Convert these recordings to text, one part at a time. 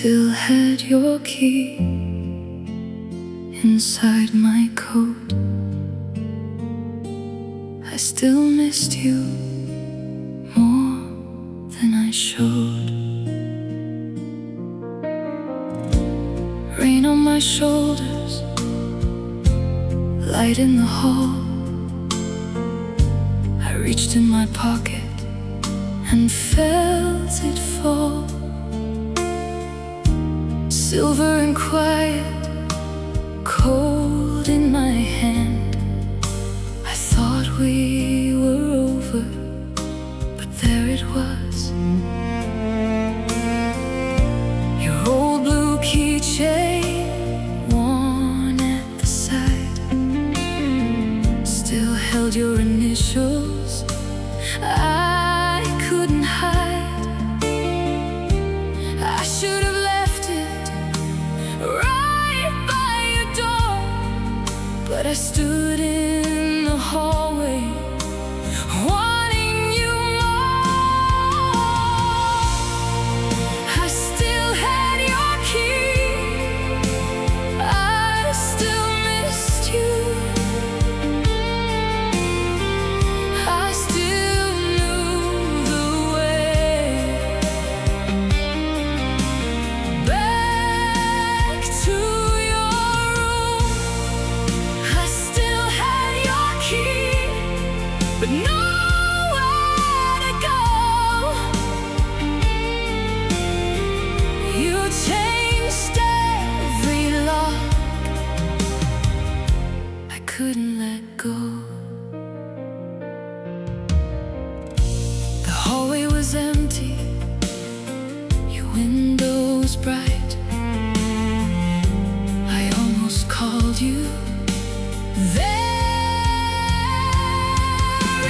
still had your key inside my coat. I still missed you more than I showed. Rain on my shoulders, light in the hall. I reached in my pocket and felt it fall. Silver and quiet, cold in my hand. I thought we were over, but there it was. Your old blue keychain, worn at the side, still held your initials. I couldn't hide. I should have left it right by your door, but I stood in the hallway wanting you more. I still had your key, I still missed you, I still knew the way back to your room. I still had your key, but nowhere to go. You changed every lock, I couldn't let go. The hallway was empty, your window was bright. I almost called you there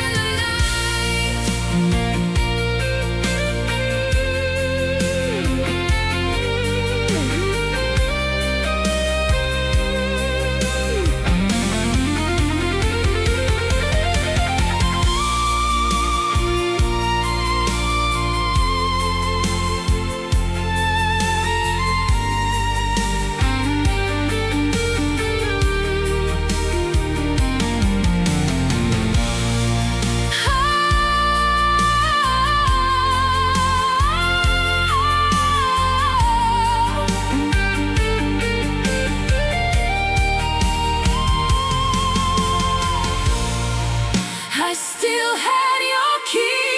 in the night. I still had your key,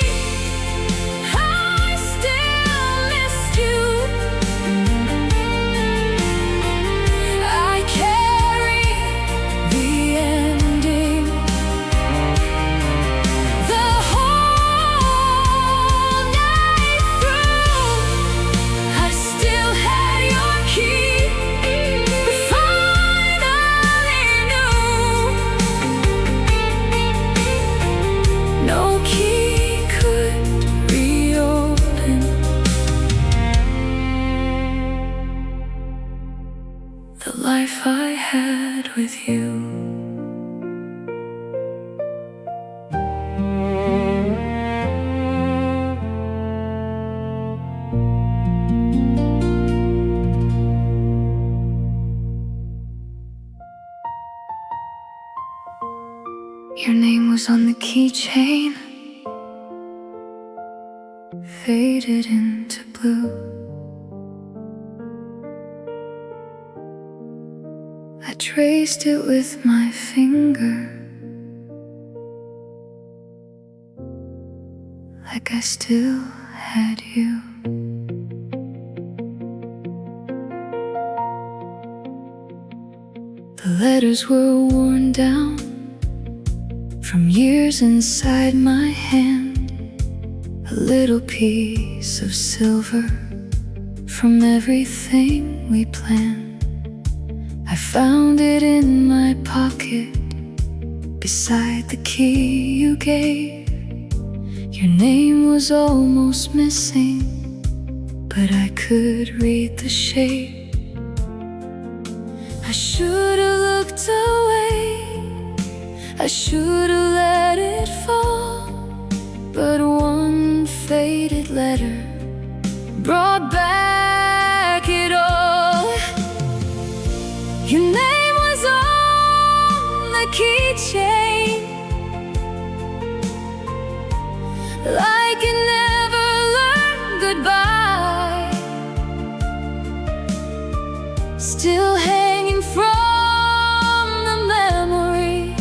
I still missed you, I carry the ending, the whole night through. I still had your key, but finally knew no key could reopen the life I had with you. Your name was on the keychain, faded into blue. I traced it with my finger, like I still had you. The letters were worn down from years inside my hand. A little piece of silver from everything we planned. I found it in my pocket, beside the key you gave. Your name was almost missing, but I could read the shape. I should have looked away, I should have let it fall, but one faded letter brought back the keychain, like it never learned goodbye, still hanging from the memory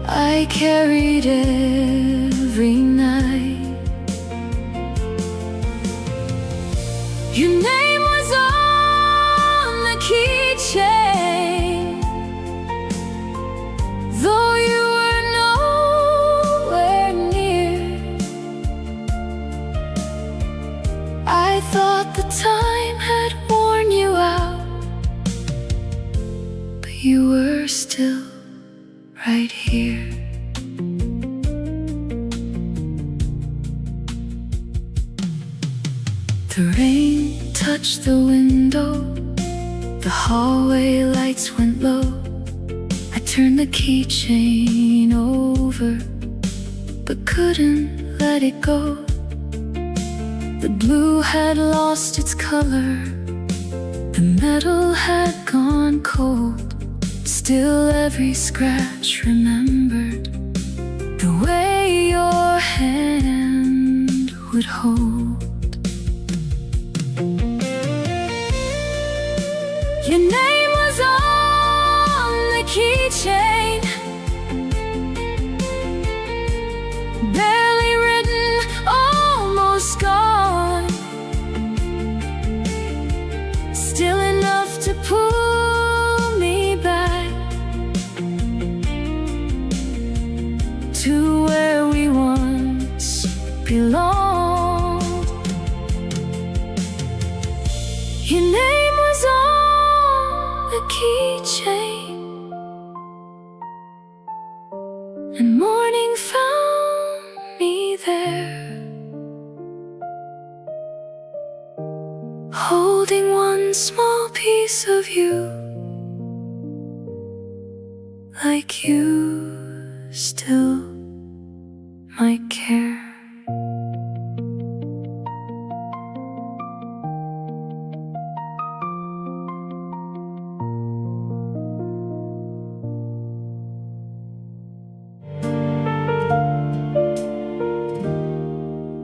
I carried every night. Your name was on the keychain, though you were nowhere near. I thought the time had worn you out, but you were still right here. The rain touched the window, the hallway lights went low. I turned the keychain over, but couldn't let it go. The blue had lost its color, the metal had gone cold. Still every scratch remembered the way your hand would hold. Your name was on the keychain, barely written, almost gone, still enough to pull me back to where we once belonged. Your name was on the keychain, and morning found me there, holding one small piece of you, like you still might care.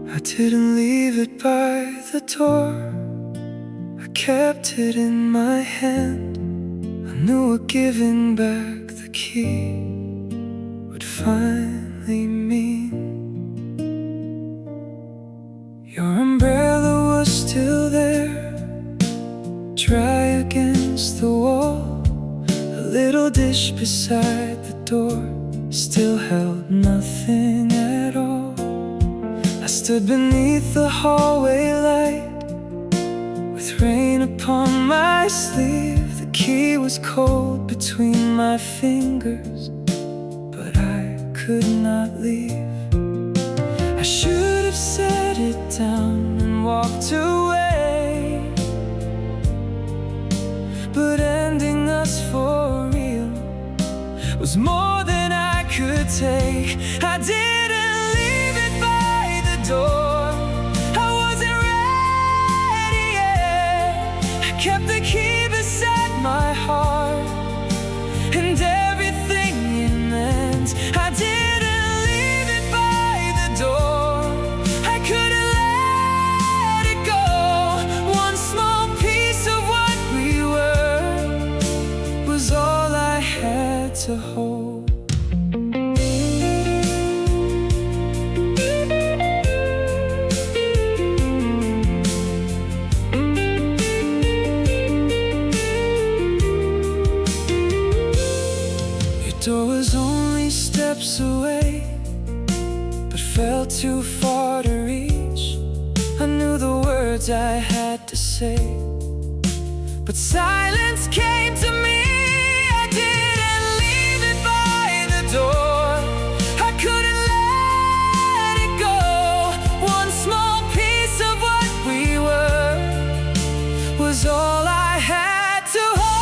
I didn't leave it by the door, I kept it in my hand. I knew what giving back the key would finally mean. Your umbrella was still there, dry against the wall. A little dish beside the door still held nothing at all. I stood beneath the hallway light, with rain upon my sleeve. The key was cold between my fingers, but I could not leave. I should have set it down and walked away, but ending us for real was more than I could take. I didn't leave it by the door, I wasn't ready yet. I kept the key beside my heart and everything it meant. I didn't leave it by the door, I couldn't let it go. One small piece of what we were was all I had to hold. Door was only steps away, but felt too far to reach. I knew the words I had to say, but silence came to me. I didn't leave it by the door, I couldn't let it go. One small piece of what we were was all I had to hold.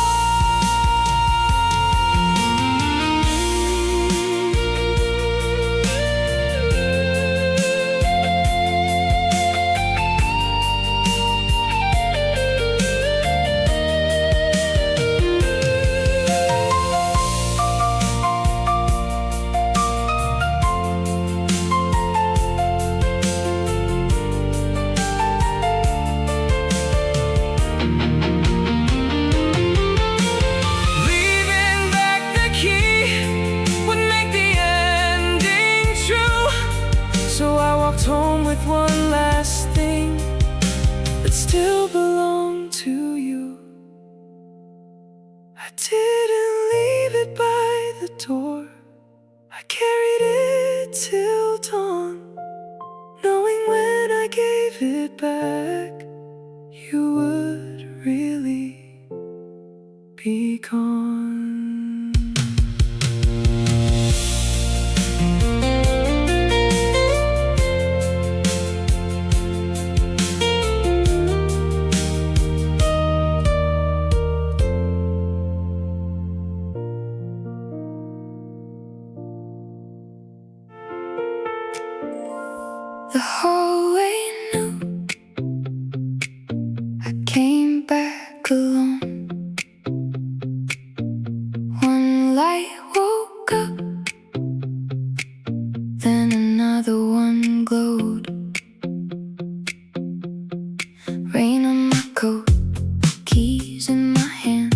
one last thing that still belonged to you. I didn't leave it by the door. I carried it till dawn, knowing when I gave it back, you would really be gone. The hallway knew I came back alone. One light woke up, then another one glowed. Rain on my coat, keys in my hand.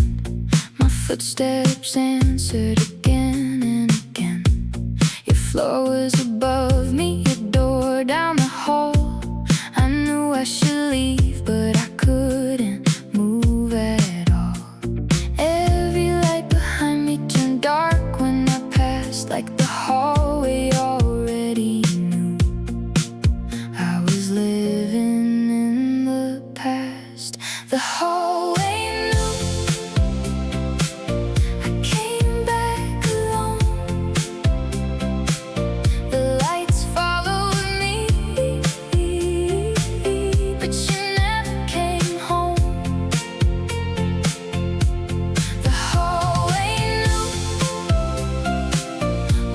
My footsteps answered again and again. Your floor was above me, down the hall. I knew I should leave, but I couldn't move at all. Every light behind me turned dark when I passed, like the hallway already knew I was living in the past. The hallway knew I came back alone. The lights followed, but you never came home. The hallway knew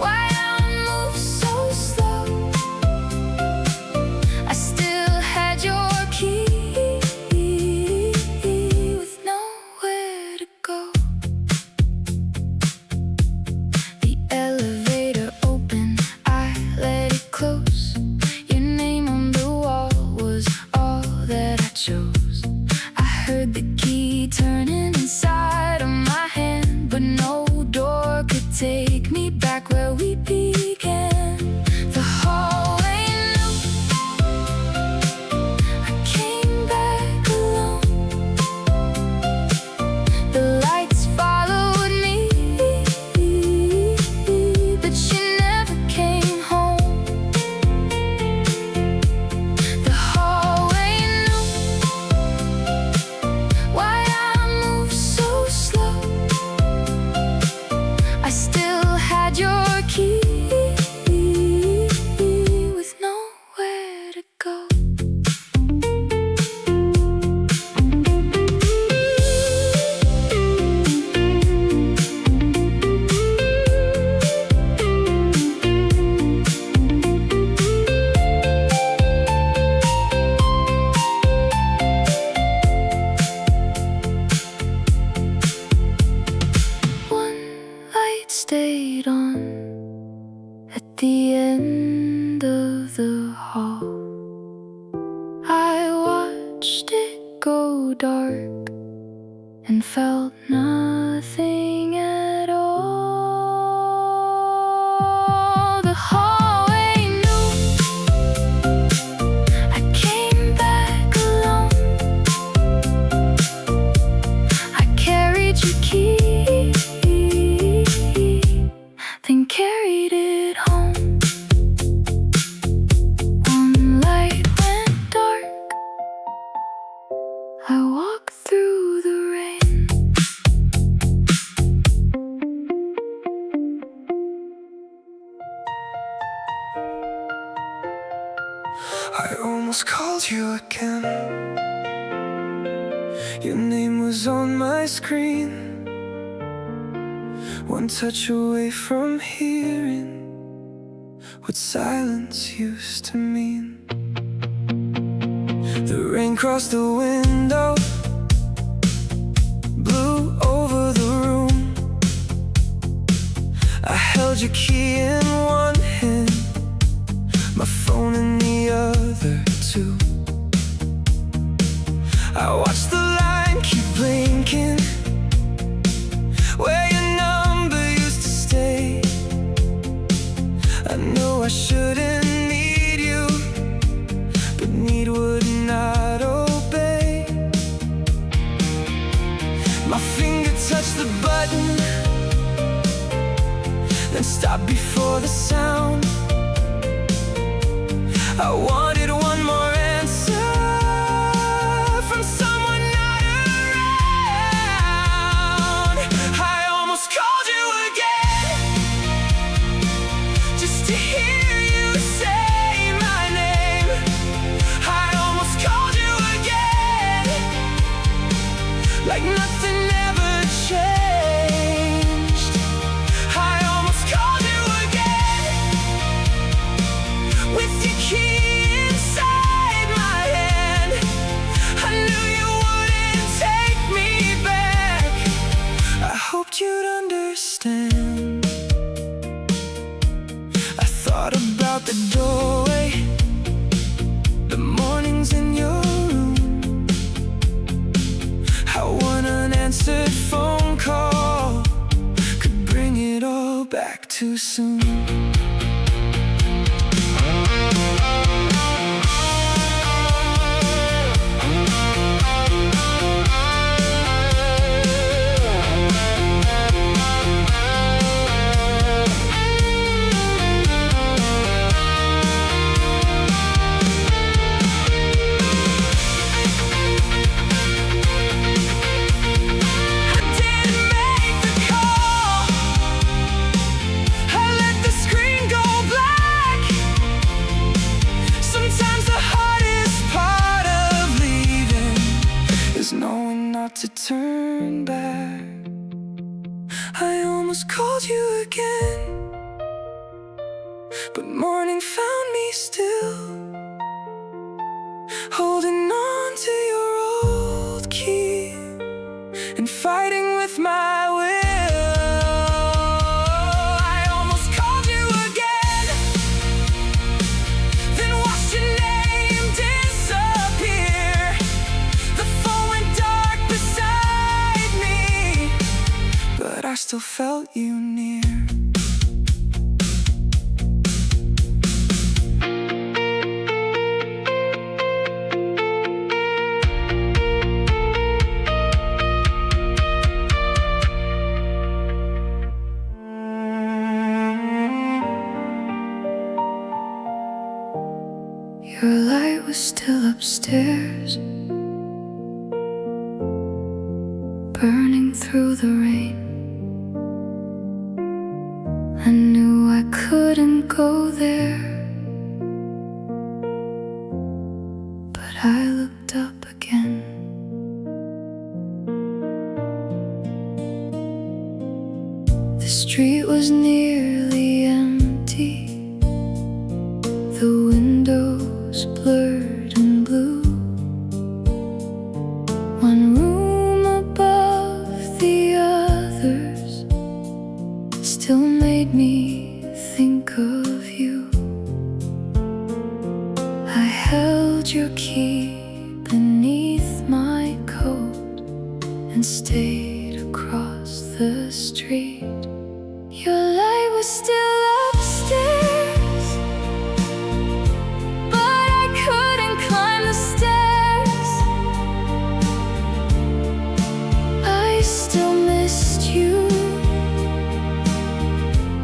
why I moved so slow. I still had your key with nowhere to go. The elevator opened, I let it close. Your name on the wall was all that I chose. I heard the key turning inside of my hand, but no door could take me back where we began. The hallway knew I came back alone. The lights followed me, but you never came home. The hallway knew why I moved so slow. I still had your key with nowhere to go. One light stayed on at the end of the hall. I watched it go dark and felt nothing at all. The hallway knew I came back alone. I carried your key, then carried it home. One light went dark, I walked through the rain. I almost called you again. Your name was on my screen. One touch away from hearing what silence used to mean. The rain crossed the window, blew over the room. I held your key in one hand, my phone in the other too. I watched the line keep blinking where your number used to stay. I know I shouldn't need you, stop before the sound. I wanted one more answer from someone not around. I almost called you again, just to hear you say my name. I almost called you again, like nothing ever changed. I almost called you again, with your key inside my hand. I knew you wouldn't take me back. I hoped you'd understand. I thought about the doorway, the mornings in your room, how one unanswered phone call could bring it all back too soon. Knowing not to turn back. I almost called you again, but morning found me still, holding on to your old key and fighting with my will. I almost called you again, then watched your name disappear. The phone went dark beside me, but I still felt you near. Your light was still upstairs, burning through the rain. I knew I couldn't go there, but I looked up again. The street was nearly empty, the windows blurred and blue. One room above the others still made me think of you. I held your key beneath my coat and stayed across the street. Your light was still upstairs, but I couldn't climb the stairs. I still missed you,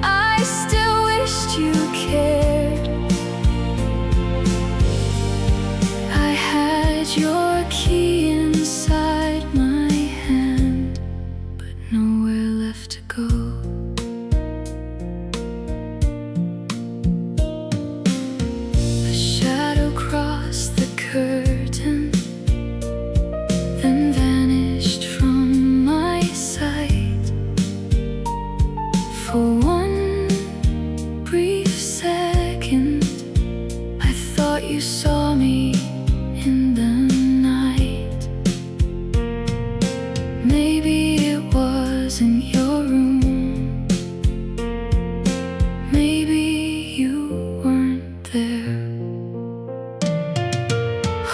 I still wished you cared. I had your key inside my hand, but nowhere left to go. A shadow crossed the curtain, then vanished from my sight. For one brief second, I thought you saw me in the night. Maybe it wasn't your room, maybe you weren't there.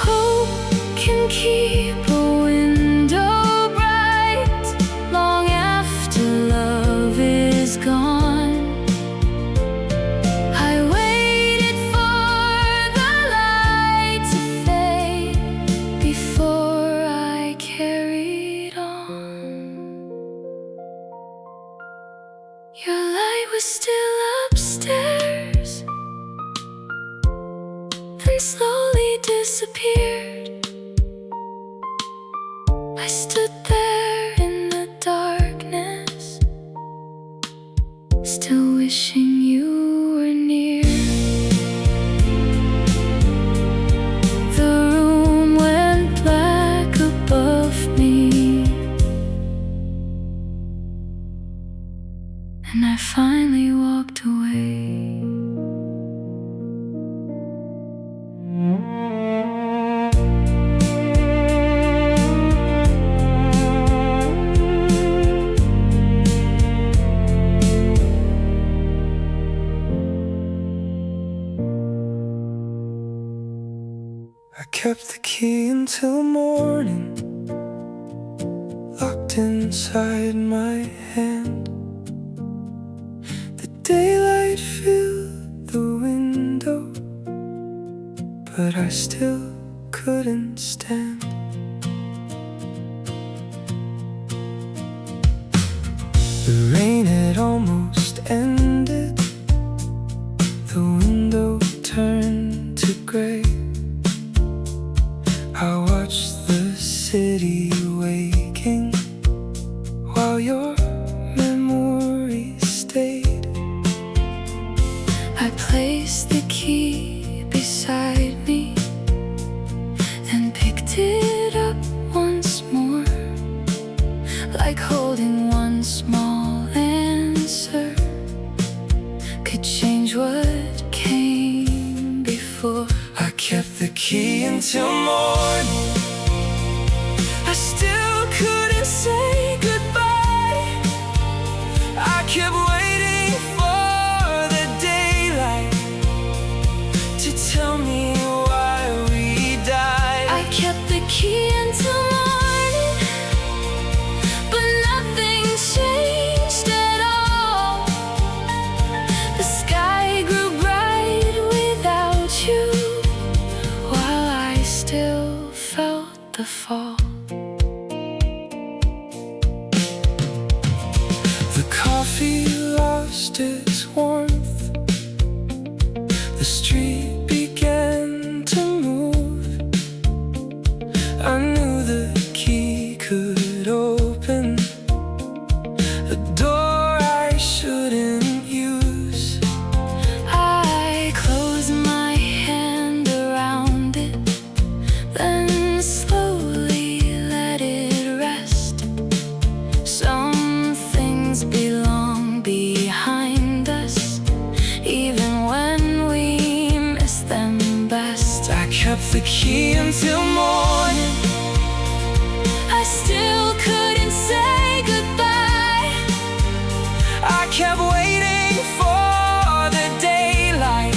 Hope can keep a window bright long after love is gone. I waited for the light to fade before I carried on. Your light was still disappeared. I stood there in the darkness, still wishing you were near. The room went black above me, and I finally walked away. I kept the key until morning, locked inside my hand. The daylight filled the window, but I still couldn't stand. The rain had almost ended, the window turned to gray. I watched the city waking while your memory stayed. I placed the key beside me and picked it up once more, like holding one small answer could change what came before. I kept the key until morning, I still couldn't say goodbye. I kept waiting for the daylight to tell me why we died. I kept the key until morning, but nothing changed at all. The sky grew bright without you, while I still felt the fall. The coffee lost its warmth, the street began to move. I knew the key could open a door I shouldn't use. I closed my hand around it, then slowly let it rest. Some things belong behind us, even when we miss them best. I kept the key until morning, I still couldn't say goodbye. I kept waiting for the daylight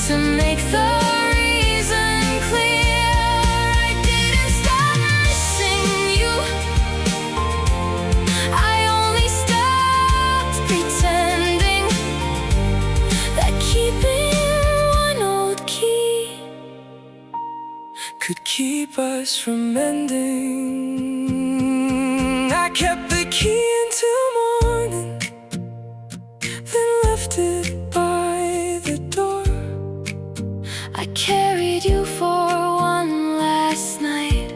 To make the reason clear, I didn't stop missing you, I only stopped pretending that keeping one old key could keep us from ending. I kept the key until morning, then left it by the door. I carried you for one last night,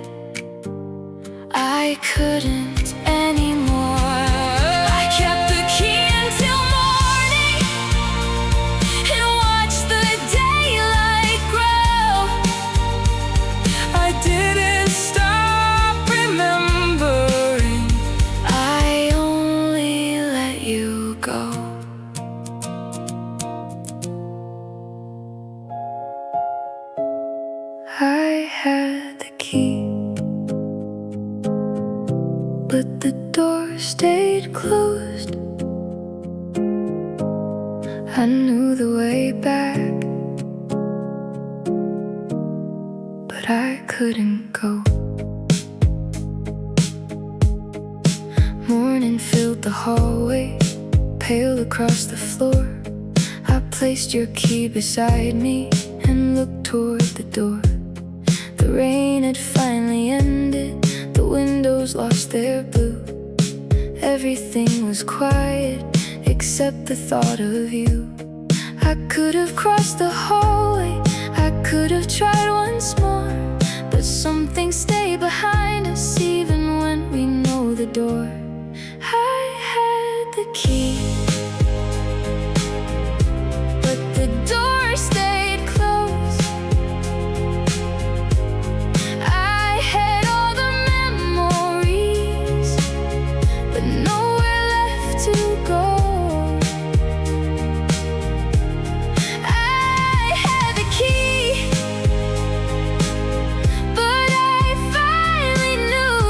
I couldn't anymore. I kept the key until morning and watched the daylight grow. I didn't stop remembering, I only let you go. I had the key, but the door stayed closed. I knew the way back, but I couldn't go. Morning filled the hallway, pale across the floor. I placed your key beside me and looked toward the door. The rain had finally ended, the windows lost their blue. Everything was quiet except the thought of you. I could have crossed the hallway, I could have tried once more, but some things stay behind us even when we know the door. I had the key, but the door stayed closed. I had all the memories, but nowhere left to go. I had the key, but I finally knew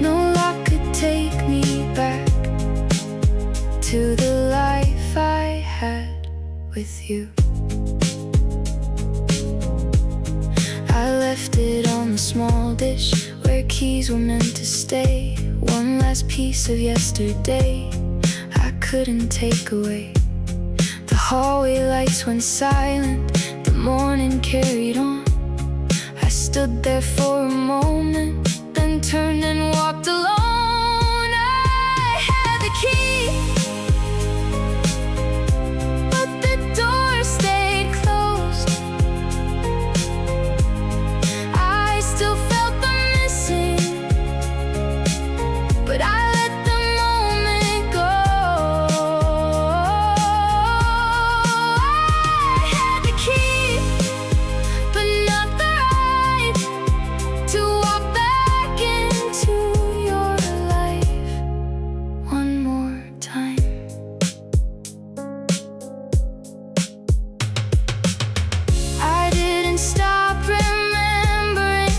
no lock could take me back to the life I had with you. I left it on the small dish where keys were meant to stay. One last piece of yesterday I couldn't take away. The hallway lights went silent, the morning carried on. I stood there for a moment, then turned and walked alone. I had the key, but the door stayed closed. I still felt the missing, but I let the moment go. I had the key, but not the right to walk back into your life one more time. I didn't stop remembering,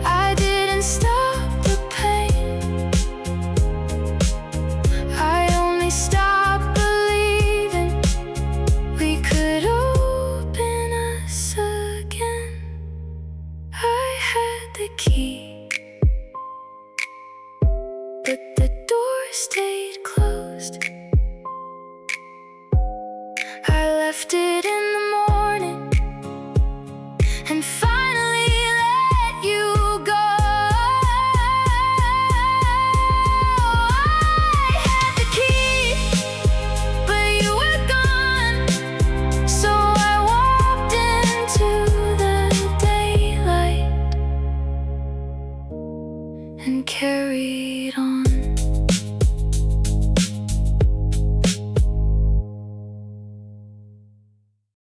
I didn't stop the pain, I only stopped believing we could open us again. I had the key, but the door stayed closed. I left it in the morning and finally let you go. I had the key, but you were gone, so I walked into the daylight and carried on.